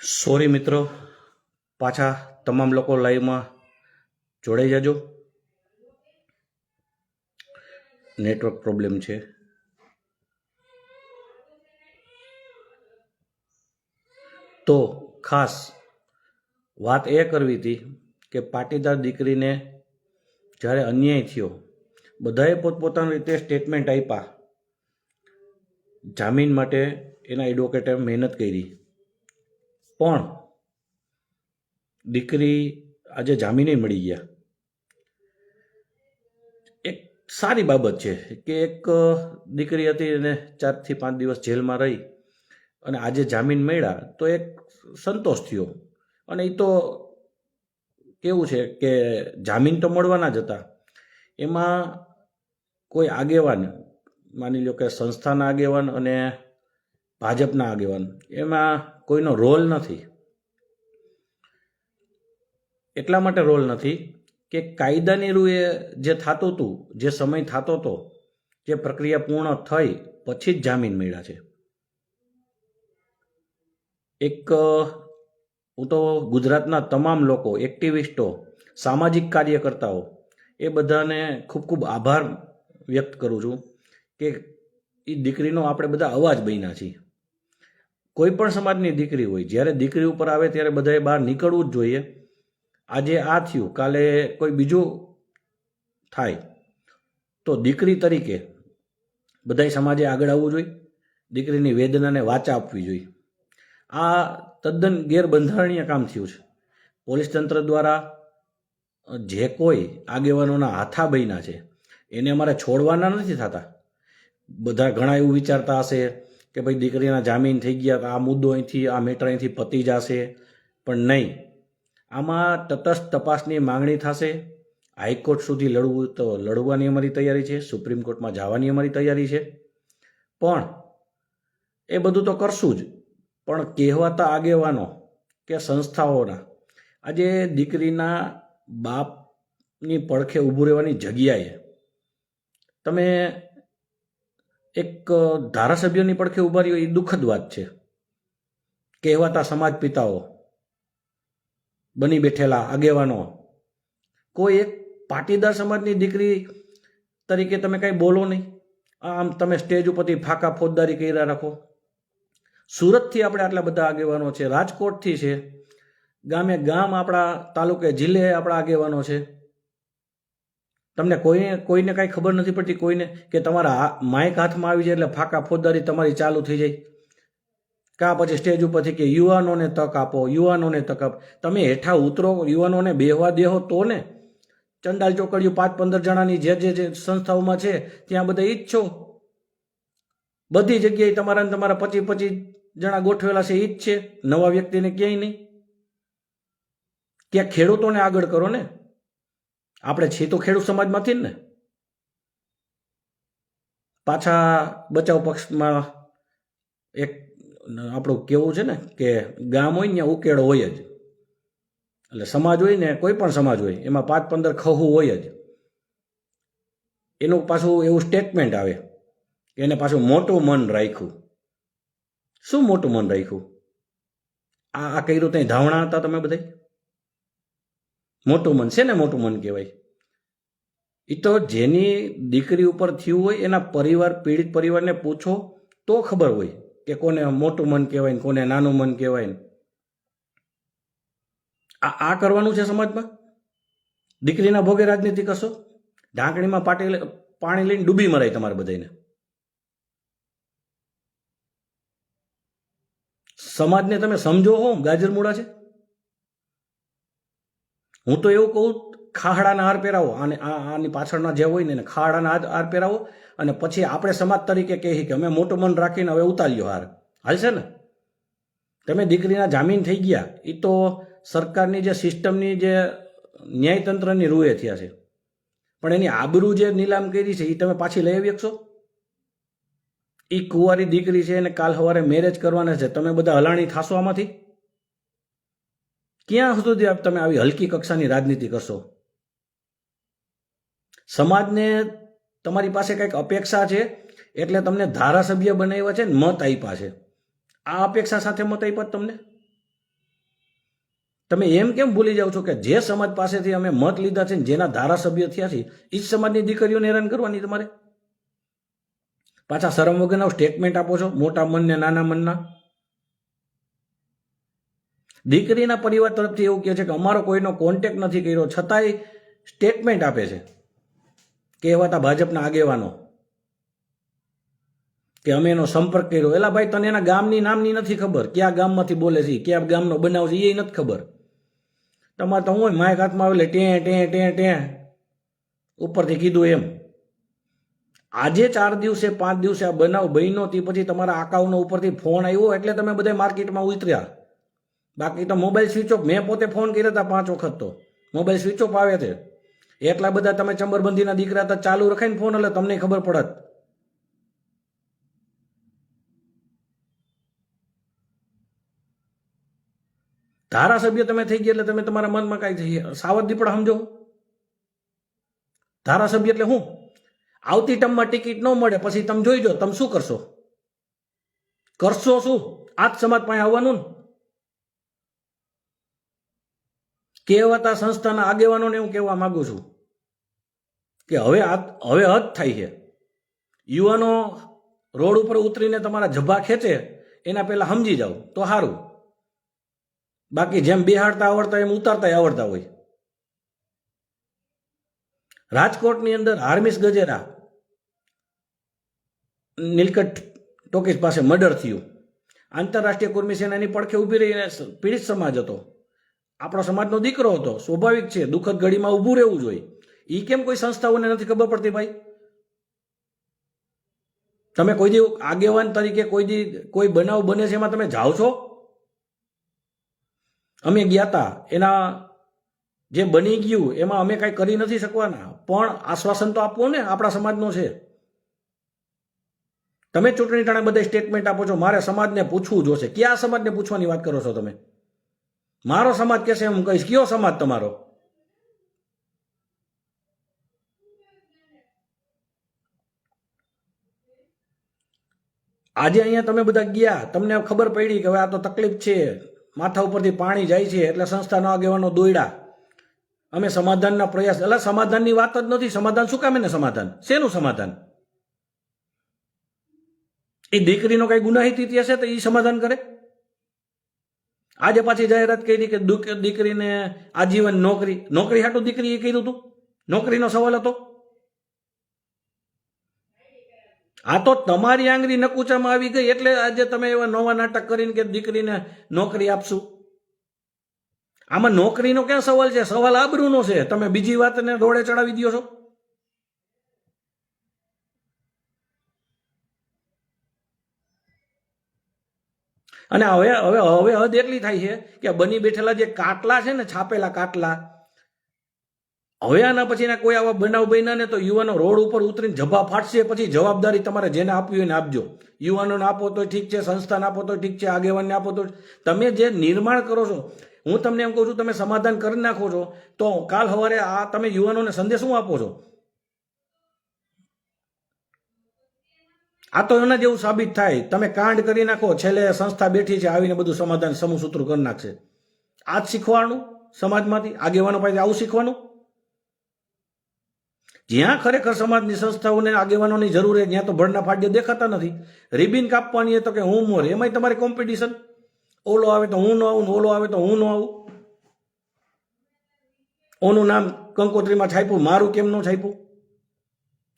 Sorry મિત્રો, પાછા તમામ લોકો લાઈવમાં જોડાઈ જજો. નેટવર્ક પ્રોબ્લેમ છે. તો ખાસ વાત એ કરવી હતી કે પાટીદાર દીકરીને જ્યારે અન્યાય થયો, બધાએ પોતપોતાની રીતે સ્ટેટમેન્ટ આપ્યા. જામીન માટે એના એડવોકેટે મહેનત કરી, પણ દીકરી આજે જામીને મળી ગયા. એક સારી બાબત છે કે એક દીકરી હતી અને 4 થી 5 દિવસ જેલમાં રહી અને આજે જામીન મળ્યા તો એક સંતોષ થયો. અને એ તો કેવું છે કે જામીન તો મળવાના જ હતા, એમાં કોઈ આગેવાન, માની લો કે સંસ્થાના આગેવાન અને ભાજપના આગેવાન, એમાં કોઈનો રોલ નથી. એટલા માટે રોલ નથી કે કાયદાની રૂએ જે થતું હતું, જે સમય થતો હતો, જે પ્રક્રિયા પૂર્ણ થઈ પછી જ જામીન મળ્યા છે. એક હું તો ગુજરાતના તમામ લોકો, એક્ટિવિસ્ટો, સામાજિક કાર્યકર્તાઓ, એ બધાને ખૂબ ખૂબ આભાર વ્યક્ત કરું છું કે એ દીકરીનો આપણે બધા અવાજ બન્યા છીએ. કોઈ પણ સમાજની દીકરી હોય, જ્યારે દીકરી ઉપર આવે ત્યારે બધાએ બહાર નીકળવું જ જોઈએ. આજે આ થયું, કાલે કોઈ બીજું થાય, તો દીકરી તરીકે બધાએ સમાજે આગળ આવવું જોઈએ, દીકરીની વેદનાને વાચા આપવી જોઈએ. આ તદ્દન ગેરબંધારણીય કામ થયું છે. પોલીસ તંત્ર દ્વારા જે કોઈ આગેવાનોના હાથા બન્યા છે એને અમારે છોડવાના નથી થતા. બધા ઘણા એવું વિચારતા હશે કે ભાઈ દીકરીના જામીન થઈ ગયા, આ મુદ્દો અહીંથી, આ મેટર અહીંથી પતી જશે, પણ નહીં. આમાં તટસ્થ તપાસની માંગણી થશે. હાઈકોર્ટ સુધી લડવું તો લડવાની અમારી તૈયારી છે, સુપ્રીમ કોર્ટમાં જવાની અમારી તૈયારી છે. પણ એ બધું તો કરશું જ, પણ કહેવાતા આગેવાનો કે સંસ્થાઓના આજે દીકરીના બાપની પડખે ઊભું રહેવાની જગ્યાએ તમે એક ધારાસભ્યની પડખે ઊભા રહ્યો, એ દુઃખદ વાત છે. કહેવાતા સમાજ પિતાઓ, બની બેઠેલા આગેવાનો, કોઈ એક પાટીદાર સમાજની દીકરી તરીકે તમે કંઈ બોલો નહીં. આમ તમે સ્ટેજ ઉપરથી ફાંકા ફોજદારી કર્યા રાખો. સુરતથી આપણે આટલા બધા આગેવાનો છે, રાજકોટથી છે, ગામે ગામ આપણા તાલુકે જિલ્લે આપણા આગેવાનો છે. તમને કોઈને કાંઈ ખબર નથી પડતી, કોઈને કે તમારા માઇક હાથમાં આવી જાય એટલે ફાંકા ફોજદારી તમારી ચાલુ થઈ જાય. કાં પછી સ્ટેજ ઉપરથી કે યુવાનોને તક આપો, યુવાનોને તક આપો. તમે હેઠા ઉતરો, યુવાનોને બેહવા દેહો તો ને. ચંડાલ ચોકડીઓ 5-15 જણાની જે સંસ્થાઓમાં છે ત્યાં બધા ઈ જ છો. બધી જગ્યાએ તમારા 25-25 જણા ગોઠવેલા છે, ઈ જ છે. નવા વ્યક્તિને ક્યાંય નહીં. ક્યાં ખેડૂતોને આગળ કરો ને. આપણે છીએ તો ખેડૂત સમાજમાંથી ને. પાછા બચાવ પક્ષમાં એક આપણું કેવું છે ને કે ગામ હોય ને ત્યાં ઉકેળો હોય જ. એટલે સમાજ હોય ને, કોઈ પણ સમાજ હોય, એમાં 5-15 ખહુ હોય જ. એનું પાછું એવું સ્ટેટમેન્ટ આવે કે એને પાછું મોટું મન રાખ્યું. શું મોટું મન રાખ્યું? આ કર્યું ત્યાં ધાવણા હતા તમે બધા? મોટું મન છે ને, મોટું મન કહેવાય. એ તો જેની દીકરી ઉપર થયું હોય એના પરિવાર, પીડિત પરિવારને પૂછો તો ખબર હોય કે કોને મોટું મન કહેવાય ને કોને નાનું મન કહેવાય ને. આ કરવાનું છે સમાજમાં? દીકરીના ભોગે રાજનીતિ કરશો? ઢાંકણીમાં પાણી લઈને ડૂબી મરાય તમારે બધાને. સમાજને તમે સમજો હો ગાજરમૂળા છે? હું તો એવું કહું, ખાહડાના હાર પહેરાવો, આની પાછળના જે હોય ને ખાહડાના હાર પહેરાવો, અને પછી આપણે સમાજ તરીકે કહીએ કે અમે મોટું મન રાખીને હવે ઉતાર્યો હાર. હાલશે ને? તમે દીકરીના જામીન થઈ ગયા, એ તો સરકારની જે સિસ્ટમની, જે ન્યાયતંત્રની રૂએ થયા છે, પણ એની આબરૂ જે નીલામ કરી છે એ તમે પાછી લઈ આવી શકશો? એ કુંવારી દીકરી છે એને કાલ સવારે મેરેજ કરવાના છે, તમે બધા હલાણી થાશો આમાંથી? ક્યાં સુધી તમે આવી હલકી કક્ષાની રાજનીતિ કરશો? સમાજને તમારી પાસે કંઈક અપેક્ષા છે એટલે તમને ધારાસભ્ય બનાવ્યા છે ને મત આપ્યા છે. આ અપેક્ષા સાથે મત આપ્યા તમને? તમે એમ કેમ ભૂલી જાઓ છો કે જે સમાજ પાસેથી અમે મત લીધા છે, જેના ધારાસભ્ય થયા છે, એ જ સમાજની દીકરીઓને હેરાન કરવાની તમારે? પાછા શરમ વગરના સ્ટેટમેન્ટ આપો છો, મોટા મનને નાના મનના. દીકરીના પરિવાર તરફથી એવું કહે છે કે અમારો કોઈનો કોન્ટેક્ટ નથી કર્યો, છતાંય સ્ટેટમેન્ટ આપે છે કહેવાતા ભાજપના આગેવાનો કે અમે એનો સંપર્ક કર્યો. એલા ભાઈ, તને એના ગામની નામની નથી ખબર, ક્યાં ગામમાંથી બોલે છે, ક્યાં ગામનો બનાવ છે, એ નથી ખબર. તમારે તો હું માઇક હાથમાં આવે ટે ઉપરથી કીધું એમ. આજે 4 દિવસે 5 દિવસે આ બનાવ બન્યો તે પછી તમારા આકાઉનો ઉપરથી ફોન આવ્યો એટલે તમે બધા માર્કેટમાં ઉતર્યા. બાકી તો મોબાઈલ સ્વિચ ઓફ. મેં પોતે ફોન કર્યા હતા 5 વખત, તો મોબાઈલ સ્વિચ ઓફ આવે છે. એટલા બધા તમે ચંબરબંધીના દીકરા હતા, ચાલુ રખાઈને ફોન, એટલે તમને ખબર પડત. ધારાસભ્ય તમે થઈ ગયા એટલે તમે તમારા મનમાં કાંઈ સાવધ દીપડા સમજો. ધારાસભ્ય એટલે હું? આવતી ટર્મમાં ટિકિટ ન મળે પછી તમે જોઈ જો તમે શું કરશો. શું? આ જ સમાજ પાસે આવવાનું ને. કહેવાતા સંસ્થાના આગેવાનોને હું કહેવા માંગુ છું કે હવે હદ થાય છે. યુવાનો રોડ ઉપર ઉતરીને તમારા જભા ખેંચે એના પહેલા સમજી જાઓ તો સારું. બાકી જેમ બિહાડતા આવડતા એમ ઉતારતા આવડતા હોય. રાજકોટની અંદર હાર્મિસ ગજેરા નીલકંઠ ટોકીઝ પાસે મર્ડર થયું. આંતરરાષ્ટ્રીય કુર્મી સેનાની પડખે ઊભી રહીને પીડિત સમાજ હતો, આપણો સમાજનો દીકરો હતો. સ્વાભાવિક છે દુઃખદ ઘડીમાં ઊભું રહેવું જોઈએ. એ કેમ કોઈ સંસ્થાઓને નથી ખબર પડતી? ભાઈ, તમે કોઈ દી આગેવાન તરીકે કોઈ બનાવ બને છે એમાં તમે જાઓ છો? અમે ગયા હતા, એના જે બની ગયું એમાં અમે કાંઈ કરી નથી શકવાના, પણ આશ્વાસન તો આપવું ને, આપણા સમાજનો છે. તમે ચૂંટણી ટાણે બધા સ્ટેટમેન્ટ આપો છો, મારે સમાજને પૂછવું જોશે. ક્યાં સમાજને પૂછવાની વાત કરો છો તમે? મારો સમાજ કહેશે હું કહીશ. કયો સમાજ તમારો? આજે અહીંયા તમે બધા ગયા, તમને ખબર પડી કે હવે આ તો તકલીફ છે, માથા ઉપરથી પાણી જાય છે, એટલે સંસ્થાના આગેવાનો દોડ્યા. અમે સમાધાનના પ્રયાસ. એટલે સમાધાનની વાત જ નથી. સમાધાન શું કામ? એને સમાધાન શેનું સમાધાન? એ દીકરીનો કઈ ગુનાહિત ઇતિહાસ છે તો એ સમાધાન કરે. આજે પાછી જાહેરાત કરી કે દીકરીને આજીવન નોકરી હાટું દીકરી એ કર્યું હતું. નોકરીનો સવાલ હતો. આ તો તમારી આંગળી નકુચામાં આવી ગઈ એટલે આજે તમે એવા નવા નાટક કરીને કે દીકરીને નોકરી આપશું. આમાં નોકરીનો ક્યાં સવાલ છે? સવાલ આબરૂનો છે. તમે બીજી વાતને રોડે ચડાવી દો છો. અને હવે હદ એટલી થાય છે કે બની બેઠેલા જે કાટલા છે ને, છાપેલા કાટલા, હવે આના પછીના કોઈ આવા બનાવ બન્યા ને તો યુવાનો રોડ ઉપર ઉતરીને જભા ફાટશે. પછી જવાબદારી તમારે જેને આપવી હોય એને આપજો. યુવાનોને આપો તો ઠીક છે, સંસ્થાને આપો તો ઠીક છે, આગેવાનને આપો તો. તમે જે નિર્માણ કરો છો, હું તમને એમ કહું છું, તમે સમાધાન કરી નાખો છો તો કાલ સવારે આ તમે યુવાનોને સંદેશ શું આપો છો? આ તો એના જેવું સાબિત થાય. તમે કાંડ કરી નાખો, છેલ્લે સંસ્થા બેઠી છે આવીને બધું સમાધાન સમૂહસૂત્ર કરી નાખશે. આ જ શીખવાનું સમાજમાંથી, આગેવાનો પાસે આવું શીખવાનું. જ્યાં ખરેખર સમાજની સંસ્થાઓને આગેવાનોની જરૂર છે ત્યાં તો ભડના ફાડ્યા દેખાતા નથી. રિબિન કાપવાની એ તો કે હું મોર, એમાંય તમારી કોમ્પિટિશન. ઓલો આવે તો હું ન આવું, ઓલો આવે તો હું ન આવું. ઓનું નામ કંકોત્રીમાં છાપ્યું, મારું કેમ ન છાપ્યું?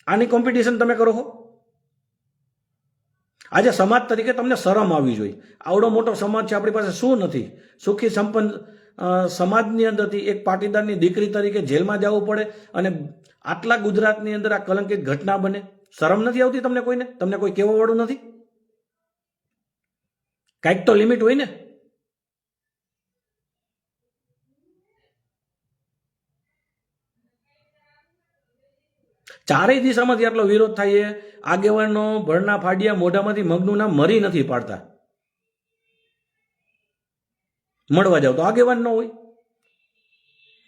આની કોમ્પિટિશન તમે કરો છો. આજે સમાજ તરીકે તમને શરમ આવવી જોઈએ. આવડો મોટો સમાજ છે આપણી પાસે, શું નથી? સુખી સંપન્ન સમાજની અંદરથી એક પાટીદારની દીકરી તરીકે જેલમાં જવું પડે અને આટલા ગુજરાતની અંદર આ કલંકિત ઘટના બને. શરમ નથી આવતી તમને કોઈને? તમને કોઈ કહેવા વાળું નથી? કાંઈક તો લિમિટ હોય ને. ચારેય દિશામાંથી આટલો વિરોધ થાય. આગેવાનો ભરના ફાડિયા મોઢામાંથી મગનું નામ મરી નથી પાડતા. મળવા જાવ તો આગેવાન ન હોય.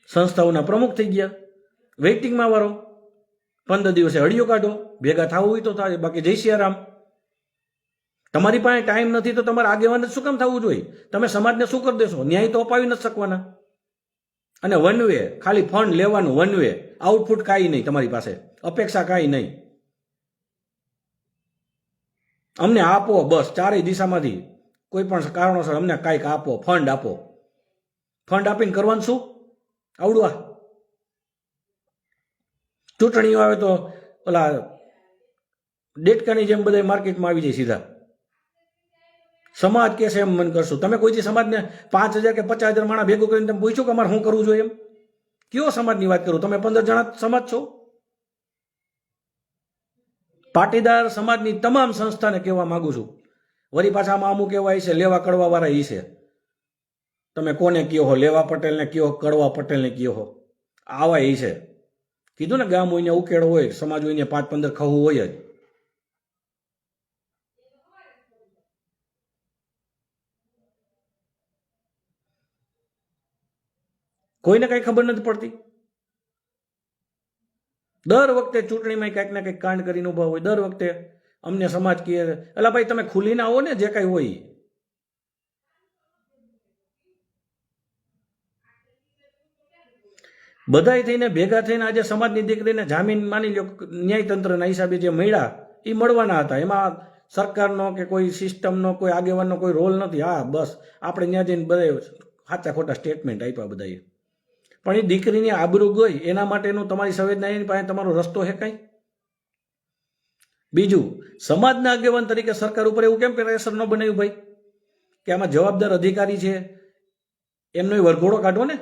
સંસ્થાઓના પ્રમુખ થઈ ગયા, વેઇટિંગમાં વારો. 15 દિવસે હળિયો કાઢો, ભેગા થવું હોય તો થાય, બાકી જય સિયારામ. તમારી પાસે ટાઈમ નથી તો તમારે આગેવાન શું કામ થવું જોઈએ? તમે સમાજને શું કરી દેશો? ન્યાય તો અપાવી નથી શકવાના. અને વન વે, ખાલી ફંડ લેવાનું, વન વે, આઉટપુટ કાંઈ નહીં તમારી પાસે, અપેક્ષા કાંઈ નહીં. અમને આપો બસ, ચારેય દિશામાંથી કોઈ પણ કારણોસર અમને કાંઈક આપો, ફંડ આપો. ફંડ આપીને કરવાનું શું? આવડવા ચૂંટણીઓ આવે તો ઓલા ડેટકાની જેમ બધા માર્કેટમાં આવી જાય સીધા. સમાજ કે છે એમ મન કરશું. તમે કોઈ સમાજને 5,000 કે 50,000 માણસ ભેગું કરીને તમે પૂછ્યું કે અમારે શું કરવું જોઈએ? એમ કયો સમાજની વાત કરું? તમે 15 જણા સમાજ છો. પાટીદાર સમાજની તમામ સંસ્થાને કહેવા માંગુ છું, વળી પાછામાં અમુક એવા છે લેવા કડવા વાળા ઈ છે. તમે કોને કયો હો? લેવા પટેલને કયો, કડવા પટેલને કયો હો? આવા ઈ છે. કીધું ને, ગામ હોય ને ઉકેડ હોય, સમાજ હોય ને 5-15 ખવું હોય જ. કોઈને કઈ ખબર નથી પડતી. દર વખતે ચૂંટણીમાં કંઈક ને કંઈક કાંડ કરીને ઉભા હોય. દર વખતે અમને સમાજ કહે, એટલે ભાઈ તમે ખુલીને આવો ને, જે કઈ હોય. બધાય થઈને ભેગા થઈને આજે સમાજની દીકરીને જામીન માની લો ન્યાયતંત્રના હિસાબે જે મળ્યા એ મળવાના હતા. એમાં સરકારનો કે કોઈ સિસ્ટમનો કોઈ આગેવાનનો કોઈ રોલ નથી. હા બસ આપણે ત્યાં જઈને બધા સાચા ખોટા સ્ટેટમેન્ટ આપ્યા બધાએ. પણ એ દીકરીની આબરૂ ગઈ એના માટેનું તમારી સંવેદના એની પાસે તમારો રસ્તો હે કાંઈ? બીજું, સમાજના આગેવાન તરીકે સરકાર ઉપર એવું કેમ પ્રેશર ન બનાવ્યું ભાઈ કે આમાં જવાબદાર અધિકારી છે એમનો વરઘોડો કાઢો ને?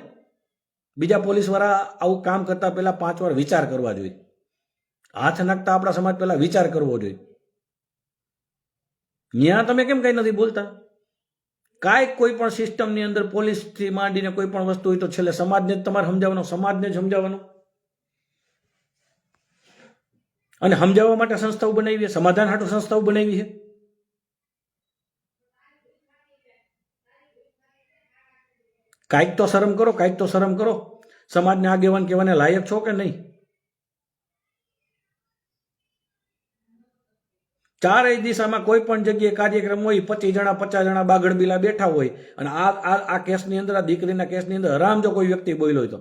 બીજા પોલીસ વાળા આવું કામ કરતા પહેલા 5 વાર વિચાર કરવા જોઈએ. હાથ નાખતા આપણા સમાજ પહેલા વિચાર કરવો જોઈએ. ત્યાં તમે કેમ કઈ નથી બોલતા? કાંઈક કોઈ પણ સિસ્ટમની અંદર પોલીસથી માંડીને કોઈ પણ વસ્તુ હોય તો છેલ્લે સમાજને જ તમારે સમજાવવાનો, સમાજને જ સમજાવવાનો. અને સમજાવવા માટે સંસ્થાઓ બનાવી છે, સમાધાન હાટુ સંસ્થાઓ બનાવી છે. કાંઈક તો શરમ કરો, કાંઈક તો શરમ કરો. સમાજને આગેવાન કહેવાને લાયક છો કે નહીં? ચારેય દિશામાં કોઈ પણ જગ્યાએ કાર્યક્રમ હોય, 25 જણા 50 જણા બાગડ બિલા બેઠા હોય, અને આ કેસની અંદર, આ દીકરીના કેસની અંદર હરામ જો કોઈ વ્યક્તિ બોલ્યો હોય તો.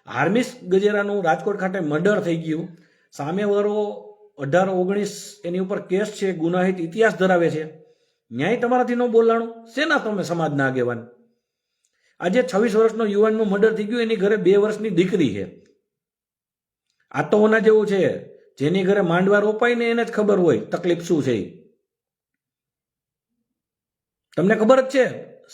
હાર્મિસ ગજેરાનું રાજકોટ ખાતે મર્ડર થઈ ગયું. સામેવાળો 18-19 એની ઉપર કેસ છે, ગુનાહિત ઇતિહાસ ધરાવે છે. ન્યાય તમારાથી ન બોલાણું? શેના તમે સમાજના આગેવાન? આજે 26 વર્ષનો યુવાનનું મર્ડર થઈ ગયું, એની ઘરે 2 વર્ષની દીકરી છે. આ તો ઓના જેવું છે, જેની ઘરે માંડવા રોપાય ને એને જ ખબર હોય તકલીફ શું છે. તમને ખબર જ છે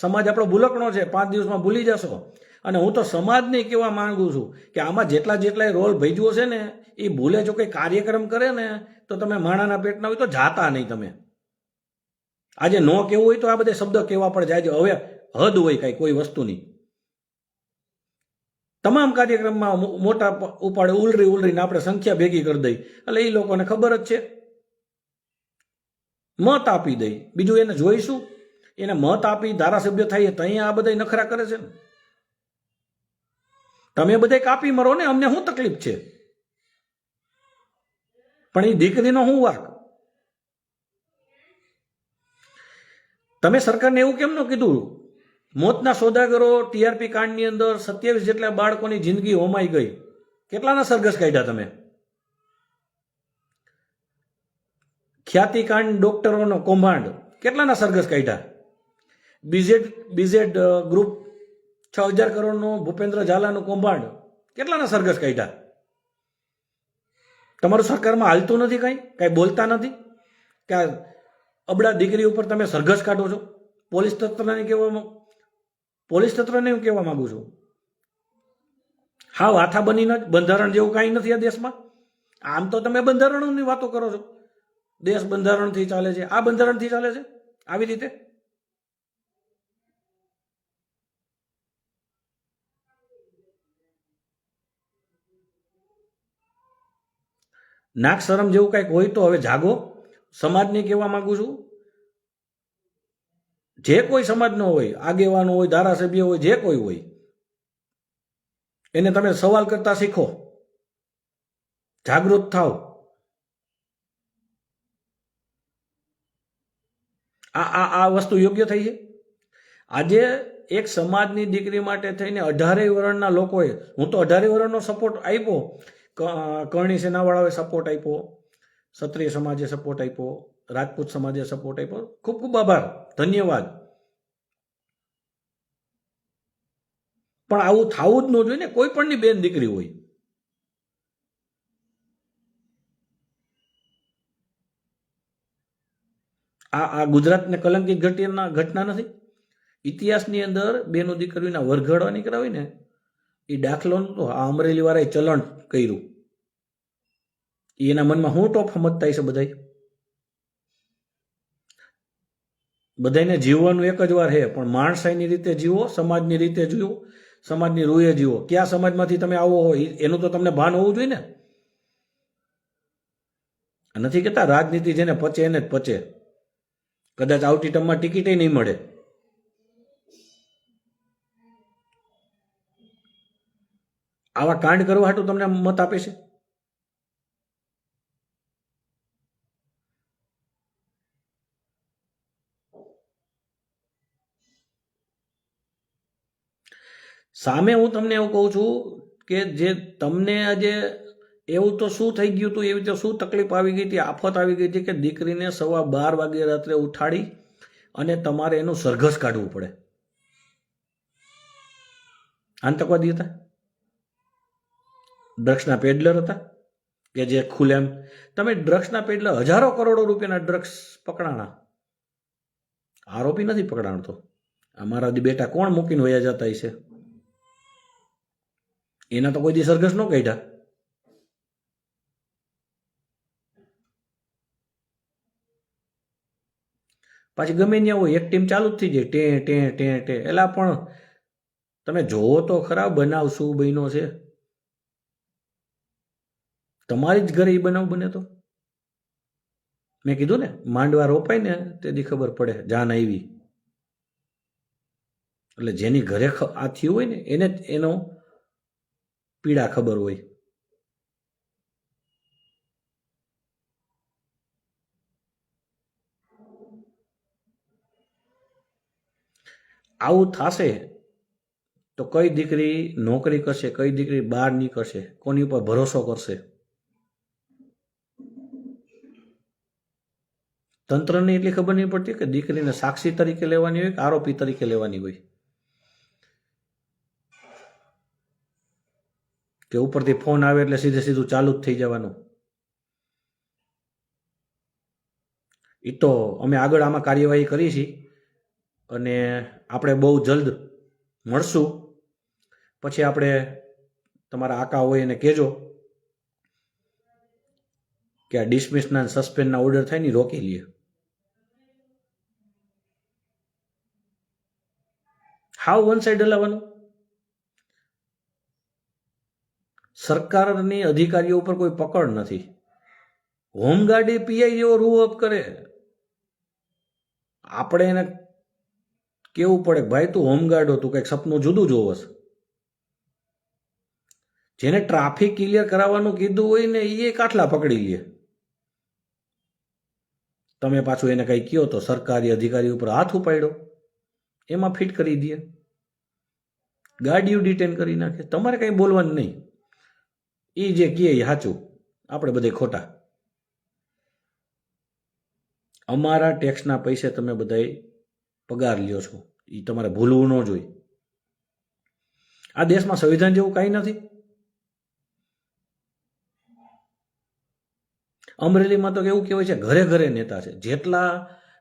સમાજ આપણો ભૂલકણો છે, 5 દિવસમાં ભૂલી જશો. અને હું તો સમાજને કહેવા માંગુ છું કે આમાં જેટલા રોલ ભજવો છે ને, એ ભૂલે જો કોઈ કાર્યક્રમ કરે ને તો તમે માણાના પેટના હોય તો જાતા નહીં. તમે આજે ન કેવું હોય તો આ બધા શબ્દ કહેવા પડે છે. આજે હવે હદ હોય કાંઈ કોઈ વસ્તુની. તમામ કાર્યક્રમમાં મોટા ઉપાડે ઉલરીને આપણે સંખ્યા ભેગી કરી દઈ, એટલે એ લોકોને ખબર જ છે, મત આપી દઈ. બીજું એને જોઈશું? એને મત આપી ધારાસભ્ય થાય તો અહીંયા આ બધા નખરા કરે છે. તમે બધા કાપી મરો ને, અમને શું તકલીફ છે? પણ એ દીકરીનો શું વાક? તમે સરકારને એવું કેમ ન કીધું? મોતના સોદાગરો ટીઆરપી કાંડની અંદર 27 જેટલા બાળકોની જિંદગી હોમાઈ ગઈ. કેટલાના સરઘસ કાઢ્યા તમે? ખ્યાતિકાંડ ડોક્ટરોનો કૌભાંડ, કેટલાના સરઘસ કાઢ્યા? બીઝેડ ગ્રુપ 6,000 કરોડનું ભૂપેન્દ્ર ઝાલાનું કૌભાંડ, કેટલાના સરઘસ કાઢ્યા? તમારું સરકારમાં હાલતું નથી, કાંઈ બોલતા નથી કે આ અબડા દીકરી ઉપર તમે સરઘસ કાઢો છો? પોલીસ તંત્રને હું કહેવા માંગુ છું, હા વાથા બનીને જ, બંધારણ જેવું કાંઈ નથી આ દેશમાં. આમ તો તમે બંધારણની વાતો કરો છો, દેશ બંધારણથી ચાલે છે, આ બંધારણથી ચાલે છે આવી રીતે. નાક શરમ જેવું કંઈક હોય તો હવે જાગો. સમાજને કહેવા માંગુ છું, જે કોઈ સમાજનો હોય, આગેવાનો હોય, ધારાસભ્ય હોય, જે કોઈ હોય, એને તમે સવાલ કરતા શીખો, જાગૃત થાવ. આ વસ્તુ યોગ્ય થઈ છે? આજે એક સમાજની દીકરી માટે થઈને 18 વર્ષના લોકોએ, હું તો 18 વર્ષનો સપોર્ટ આપ્યો, કરણી સેનાવાળાઓએ સપોર્ટ આપ્યો, ક્ષત્રિય સમાજે સપોર્ટ આપ્યો, રાજપૂત સમાજે સપોર્ટ આપ્યો, ખૂબ ખૂબ આભાર, ધન્યવાદ. પણ આવું થવું જ ન જોઈએ ને, કોઈ પણની બેન દીકરી હોય. આ ગુજરાતને કલંકિત ઘટના નથી. ઇતિહાસની અંદર બેનો દીકરીઓના વરઘડવા નીકળ્યા હોય ને, એ દાખલો નતો. આ અમરેલી વાળાએ ચલણ કર્યું. એના મનમાં હું ટોપ સમજતા છે બધા. બધાને જીવવાનું એક જ વાર છે, પણ માણસાઈની રીતે જીવો, સમાજની રીતે જીવો, સમાજની રૂએ જીવો. કયા સમાજમાંથી તમે આવો હોય એનું તો તમને ભાન હોવું જોઈએ ને. નથી કહેતા રાજનીતિ જેને પચે એને જ પચે. કદાચ આવતી ટર્મમાં ટિકિટ નહીં મળે. આવા કાંડ કરવા હાટું તમને મત આપે છે. સામે હું તમને એવું કહું છું કે જે તમને આજે એવું તો શું થઈ ગયું હતું, એવી તો શું તકલીફ આવી ગઈ હતી, આફત આવી ગઈ હતી કે દીકરીને 12:15 વાગે રાત્રે ઉઠાડી અને તમારે એનું સરઘસ કાઢવું પડે. આતંકવાદી હતા, ડ્રગ્સના પેડલર હતા કે જે ખુલ્લેમ. તમે ડ્રગ્સના પેડલર, હજારો કરોડો રૂપિયાના ડ્રગ્સ પકડાણા, આરોપી નથી પકડાણતો. અમારા બેટા કોણ મૂકીને વયા જતા છે, એના તો કોઈ દી સરઘસ ન કાઢ્યા. પાછી ગમે ત્યાં હોય એક ટીમ ચાલુ જ થઈ જાય, ટે ટે ટે ટે. એલા પણ તમે જોવો તો ખરા બનાવ શું બન્યો છે. તમારી જ ઘરે એ બનાવ બને તો મેં કીધું ને, માંડવા રોપાય ને તેથી ખબર પડે જાન આવી. એટલે જેની ઘરે આ થયું હોય ને એને જ એનો પીડા ખબર હોય. આવું થશે તો કઈ દીકરી નોકરી કરશે, કઈ દીકરી બહાર નીકળશે, કોની ઉપર ભરોસો કરશે. તંત્રને એટલી ખબર નહીં પડતી કે દીકરીને સાક્ષી તરીકે લેવાની હોય કે આરોપી તરીકે લેવાની હોય, કે ઉપરથી ફોન આવે એટલે સીધું ચાલુ જ થઈ જવાનું. એ તો અમે આગળ આમાં કાર્યવાહી કરી છે અને આપણે બહુ જલ્દ મળશું. પછી આપણે તમારા આકા હોય એને કહેજો કે આ ડિસમિસના સસ્પેન્ડના ઓર્ડર થાય ને રોકી લઈએ. હાવ વન સાઈડ હલાવવાનું. સરકારની અધિકારીઓ ઉપર કોઈ પકડ નથી. હોમગાર્ડ એ પીઆઈ જેવો રૂ અપ કરે. આપણે એને કેવું પડે ભાઈ તું હોમગાર્ડ હો, તું કંઈક સપનું જુદું જોવસ. જેને ટ્રાફિક ક્લિયર કરાવવાનું કીધું હોય ને એ કાટલા પકડી લે. તમે પાછું એને કંઈ કહો તો સરકારી અધિકારી ઉપર હાથ ઉપાડ્યો, એમાં ફિટ કરી દે, ગાડીઓ ડિટેન કરી નાખે. તમારે કંઈ બોલવાનું નહીં. એ જે કહે એ સાચું, આપણે બધે ખોટા. અમારા ટેક્સના પૈસે તમે બધા પગાર લ્યો છો, એ તમારે ભૂલવું ન જોઈએ. આ દેશમાં સંવિધાન જેવું કાંઈ નથી. અમરેલીમાં તો એવું કહેવાય છે ઘરે ઘરે નેતા છે, જેટલા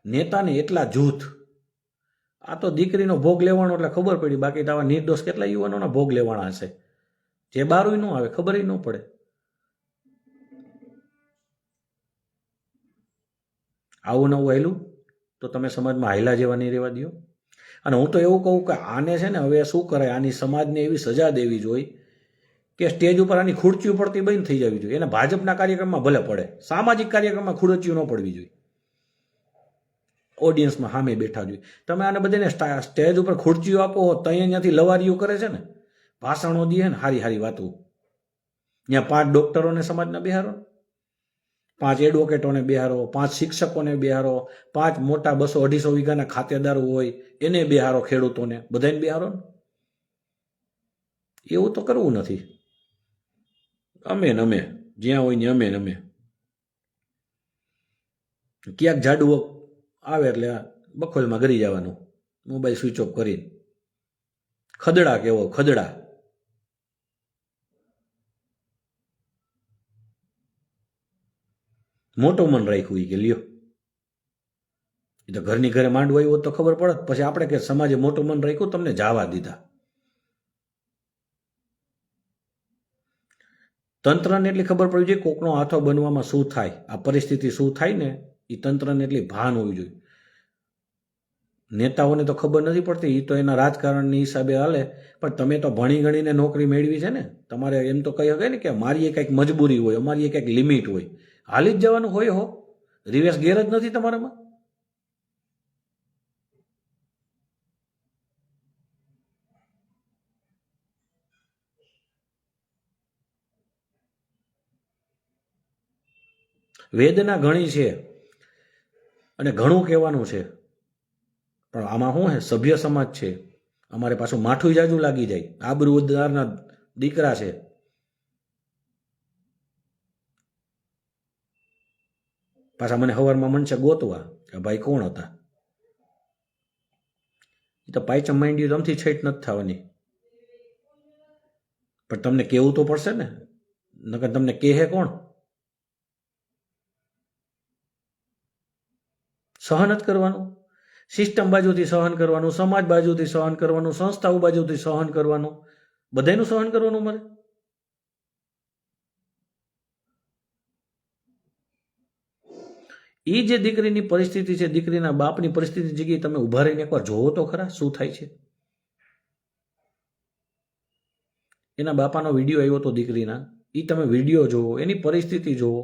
નેતા ને એટલા જૂથ. આ તો દીકરીનો ભોગ લેવાનો એટલે ખબર પડી, બાકી તો આવા નિર્દોષ કેટલા યુવાનોના ભોગ લેવાના હશે જે બારું ન આવે, ખબર ન પડે. આવું નવું આવેલું તો તમે સમાજમાં હાયલા જેવા નહીં રહેવા દો. અને હું તો એવું કહું કે આને છે ને હવે શું કરે, આની સમાજને એવી સજા દેવી જોઈએ કે સ્ટેજ ઉપર આની ખુરચીઓ પડતી બંધ થઈ જવી જોઈએ. એને ભાજપના કાર્યક્રમમાં ભલે પડે, સામાજિક કાર્યક્રમમાં ખુરચીઓ ન પડવી જોઈએ. ઓડિયન્સમાં સામે બેઠા જોઈએ. તમે આને બધાને સ્ટેજ ઉપર ખુરચીઓ આપો તો અહીંયાથી લવારીઓ કરે છે ને, ભાષણો દે ને, હારી હારી વાતો. ત્યાં 5 ડોક્ટરોને સમાજના બિહારો. 5 એડવોકેટોને બેહારો, 5 શિક્ષકોને બેહારો, 5 મોટા 200-250 વીઘાના ખાતેદારો હોય એને બેહારો, ખેડૂતોને બધાને બેહારો ને. એવું તો કરવું નથી. અમે ને અમે જ્યાં હોય ને અમે ને અમે ક્યાંક જાડુઓ આવે એટલે બખોલમાં ગરી જવાનું, મોબાઈલ સ્વિચ ઓફ કરીને. ખદડા કેવો ખદડા. મોટું મન રાખ્યું કે લ્યો, એ તો ઘરની ઘરે માંડવું આવ્યું તો ખબર પડે. પછી આપણે કે સમાજે મોટું મન રાખ્યું, તમને જાવા દીધા. તંત્રને એટલી ખબર પડવી જોઈએ કોકનો હાથો બનવામાં શું થાય, આ પરિસ્થિતિ શું થાય ને એ તંત્રને એટલી ભાન હોવી જોઈએ. નેતાઓને તો ખબર નથી પડતી, એ તો એના રાજકારણની હિસાબે હાલે. પણ તમે તો ભણી ગણીને નોકરી મેળવી છે ને, તમારે એમ તો કહી શકાય ને કે મારી એ કંઈક મજબૂરી હોય, અમારી એ કંઈક લિમિટ હોય, હાલી જ જવાનું હોય. હો, રિવેસ ગેર જ નથી તમારામાં. વેદના ઘણી છે અને ઘણું કહેવાનું છે, પણ આમાં શું હે, સભ્ય સમાજ છે, અમારે પાછું માઠું જાજુ લાગી જાય. આબરૂદારના દીકરા છે. પાછા મને સવારમાં મનશે ગોતવા કે ભાઈ કોણ હતા. એ તો પાયચમ માંડ્યું તમથી છેટ નથી થવાની, પણ તમને કેવું તો પડશે ને, નકર તમને કહે કોણ. સહન જ કરવાનું, સિસ્ટમ બાજુથી સહન કરવાનું, સમાજ બાજુથી સહન કરવાનું, સંસ્થાઓ બાજુથી સહન કરવાનું, બધાનું સહન કરવાનું. મારે એ જે દીકરીની પરિસ્થિતિ છે, દીકરીના બાપની પરિસ્થિતિ જગ્યાએ તમે ઉભા રહીને એકવાર જોવો તો ખરા શું થાય છે. એના બાપાનો વિડીયો આવ્યો હતો દીકરીના, એ તમે વિડીયો જોવો, એની પરિસ્થિતિ જોવો.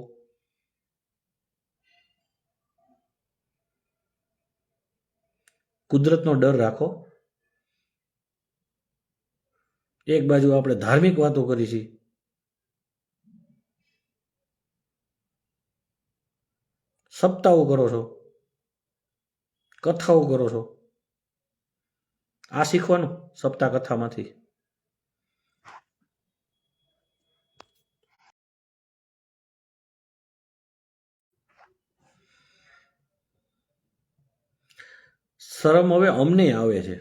કુદરતનો ડર રાખો. એક બાજુ આપણે ધાર્મિક વાતો કરી છે, સપ્તાહો કરો છો, કથાઓ કરો છો. આ શીખવાનું સપ્તાહ કથામાંથી. શરમ હવે અમને આવે છે.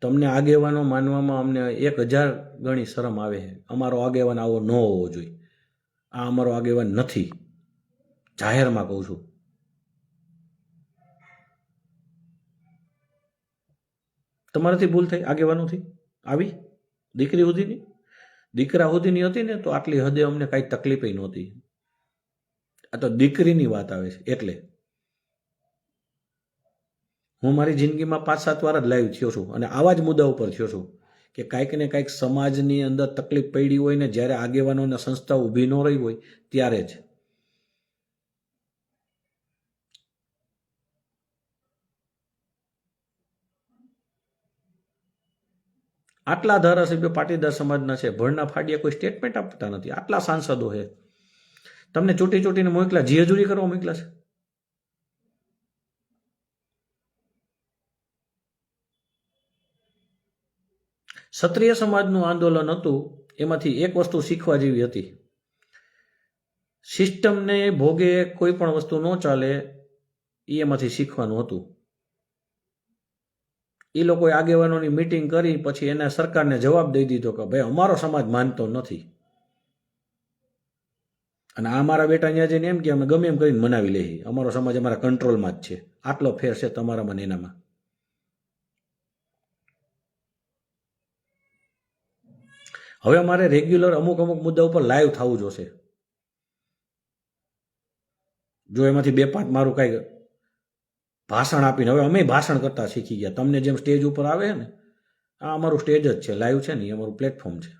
તમને આગેવાનો માનવામાં અમને 1000 ગણી શરમ આવે છે. અમારો આગેવાન આવો ન હોવો જોઈએ. આ અમારો આગેવાન નથી, જાહેરમાં કહું છું. તમારાથી ભૂલ થઈ, આગેવાનોથી આવી, દીકરી સુધીની, દીકરા સુધીની હતી ને તો આટલી હદે અમને કાંઈ તકલીફ નહોતી. આ તો દીકરીની વાત આવે છે. એટલે હું મારી જિંદગીમાં 5-7 વાર જ લાઈવ થયો છું અને આવા જ મુદ્દા ઉપર થયો છું કે કાંઈક ને કાંઈક સમાજની અંદર તકલીફ પડી હોય ને, જ્યારે આગેવાનોને સંસ્થા ઊભી ન રહી હોય ત્યારે જ. આટલા ધારાસભ્યો પાટીદાર સમાજના છે, ભણના ફાડિયા કોઈ સ્ટેટમેન્ટ આપતા નથી. આટલા સાંસદો છે, તમને ચૂંટી ચૂંટીને મોકલા, જીહજુરી કરવા મોકલા છે. ક્ષત્રિય સમાજનું આંદોલન હતું, એમાંથી એક વસ્તુ શીખવા જેવી હતી. સિસ્ટમને ભોગે કોઈ પણ વસ્તુ ન ચાલે, એમાંથી શીખવાનું હતું. એ લોકોએ આગેવાનોની મીટિંગ કરી, પછી એને સરકારને જવાબ દઈ દીધો કે ભાઈ અમારો સમાજ માનતો નથી, અને આ મારા બેટા અહીંયા જઈને એમ કે અમે ગમે એમ કરીને મનાવી લઈએ, અમારો સમાજ અમારા કંટ્રોલમાં જ છે. આટલો ફેર છે તમારામાં ને એનામાં. હવે અમારે રેગ્યુલર અમુક મુદ્દા ઉપર લાઈવ થવું જોશે. જો એમાંથી 2-5 મારું કાંઈ ભાષણ આપીને, હવે અમે ભાષણ કરતા શીખી ગયા. તમને જેમ સ્ટેજ ઉપર આવે ને, આ અમારું સ્ટેજ જ છે, લાઈવ છે ને, એ અમારું પ્લેટફોર્મ છે.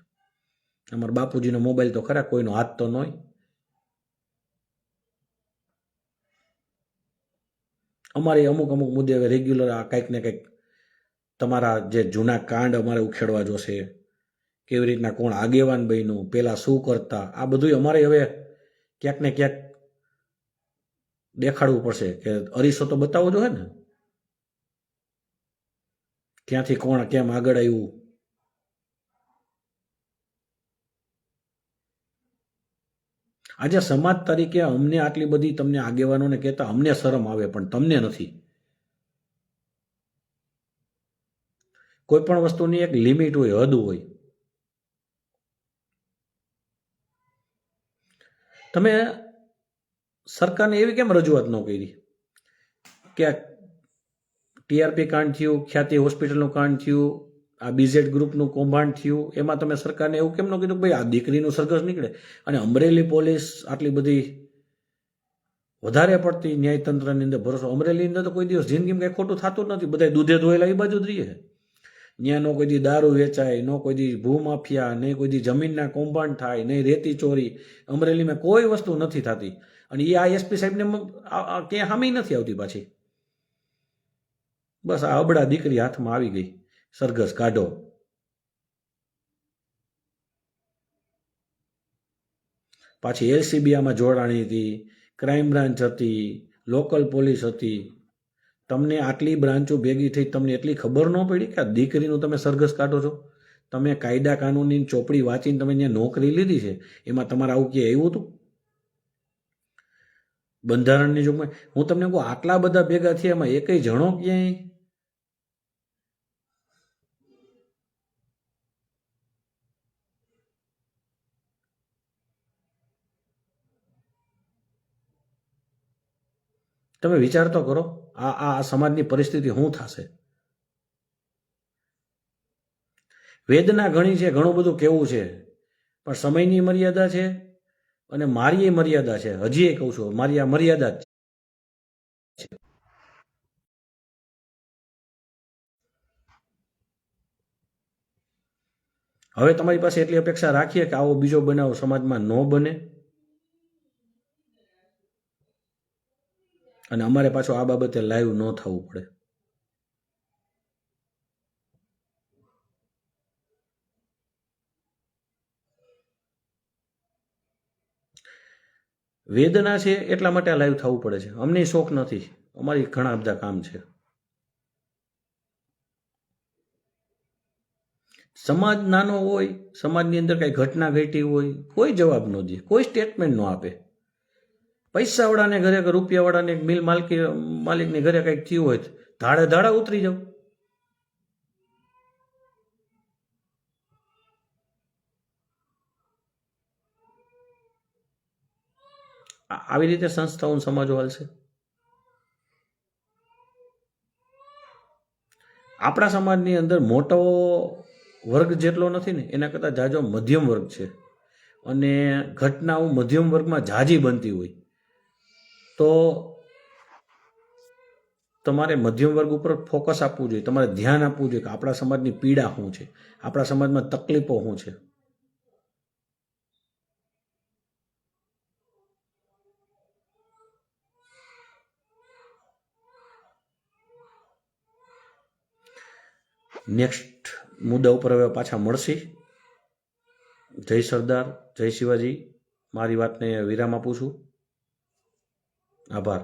અમારા બાપુજીનો મોબાઈલ તો ખરા, કોઈનો હાથ તો ન હોય. અમારે અમુક મુદ્દે હવે રેગ્યુલર આ કંઈક ને કંઈક તમારા જે જૂના કાંડ અમારે ઉખેડવા જોશે. કેવી રીતના કોણ આગેવાન બન્યું, પહેલાં શું કરતા, આ બધું અમારે હવે ક્યાંક ને ક્યાંક દેખાડવું પડશે કે અરીસો તો બતાવવો જોઈએ ને, ક્યાંથી કોણ કેમ આગળ આવ્યું. આજે સમાજ તરીકે અમને આટલી બધી તમને આગેવાનોને કહેતા અમને શરમ આવે, પણ તમને નથી. કોઈ પણ વસ્તુની એક લિમિટ હોય, હદ હોય. તમે સરકારને એવી કેમ રજૂઆત ન કરી કે ટીઆરપી કાંડ થયું, ખ્યાતિ હોસ્પિટલનું કાંડ થયું, આ બીઝેડ ગ્રુપનું કૌભાંડ થયું, એમાં તમે સરકારને એવું કેમ ન કીધું કે ભાઈ આ દીકરીનું સરઘસ નીકળે? અને અમરેલી પોલીસ આટલી બધી વધારે પડતી ન્યાયતંત્રની અંદર ભરોસો, અમરેલીની અંદર તો કોઈ દિવસ જિંદગીમાં કંઈ ખોટું થતું જ નથી, બધા દૂધે ધોયેલા એ બાજુ જ રહીએ. ત્યાં નો કોઈ દી દારૂ વેચાય, નો કોઈ દી ભૂમાફિયા, નહીં કોઈ દી જમીનના કૌભાંડ થાય, નહીં રેતી ચોરી. અમરેલીમાં કોઈ વસ્તુ નથી થતી. અને એ આ એસપી સાહેબને ક્યાંય હામી નથી આવતી પાછી. બસ આ અબડા દીકરી હાથમાં આવી ગઈ, સરઘસ કાઢો. પાછી એલસીબી આમાં જોડાણી હતી, ક્રાઇમ બ્રાન્ચ હતી, લોકલ પોલીસ હતી. તમને આટલી બ્રાન્ચો ભેગી થઈ, તમને એટલી ખબર ન પડી કે આ દીકરીનું તમે સરઘસ કાઢો છો? તમે કાયદા કાનૂનની ચોપડી વાંચીને તમે ત્યાં નોકરી લીધી છે, એમાં તમારે આવું ક્યાંય આવ્યું હતું? બંધારણની જોગમાં હું તમને કહું, આટલા બધા ભેગા થયા, એમાં એકય જણો ક્યાંય તમે વિચાર તો કરો, આ સમાજની પરિસ્થિતિ શું થશે? વેદના ઘણી છે, ઘણું બધું કેવું છે, પણ સમયની મર્યાદા છે અને મારી મર્યાદા છે. હજી એ કહું છું, મારી આ મર્યાદા જ છે. હવે તમારી પાસે એટલી અપેક્ષા રાખીએ કે આવો બીજો બનાવ સમાજમાં ન બને, અને અમારે પાછું આ બાબતે લાઈવ ન થવું પડે. વેદના છે એટલા માટે આ લાઈવ થવું પડે છે. અમને શોખ નથી, અમારી ઘણા બધા કામ છે. સમાજ નાનો હોય, સમાજની અંદર કઈ ઘટના ઘટી હોય, કોઈ જવાબ ન દે, કોઈ સ્ટેટમેન્ટ ન આપે. પૈસાવાળાને ઘરે, રૂપિયાવાળાને મિલ માલિકની ઘરે કંઈક થયું હોય, ધાડે ધાડા ઉતરી જાવ. આવી રીતે સંસ્થાઓ સમાજો હાલશે? આપણા સમાજની અંદર મોટો વર્ગ જેટલો નથી ને, એના કરતાં જાજો મધ્યમ વર્ગ છે. અને ઘટનાઓ મધ્યમ વર્ગમાં ઝાઝી બનતી હોય તો તમારે મધ્યમ વર્ગ ઉપર ફોકસ આપવું જોઈએ, તમારે ધ્યાન આપવું જોઈએ કે આપણા સમાજની પીડા શું છે, આપણા સમાજમાં તકલીફો શું છે. નેક્સ્ટ મુદ્દા ઉપર હવે પાછા મળશે. જય સરદાર, જય શિવાજી. મારી વાતને વિરામ આપું છું. આભાર.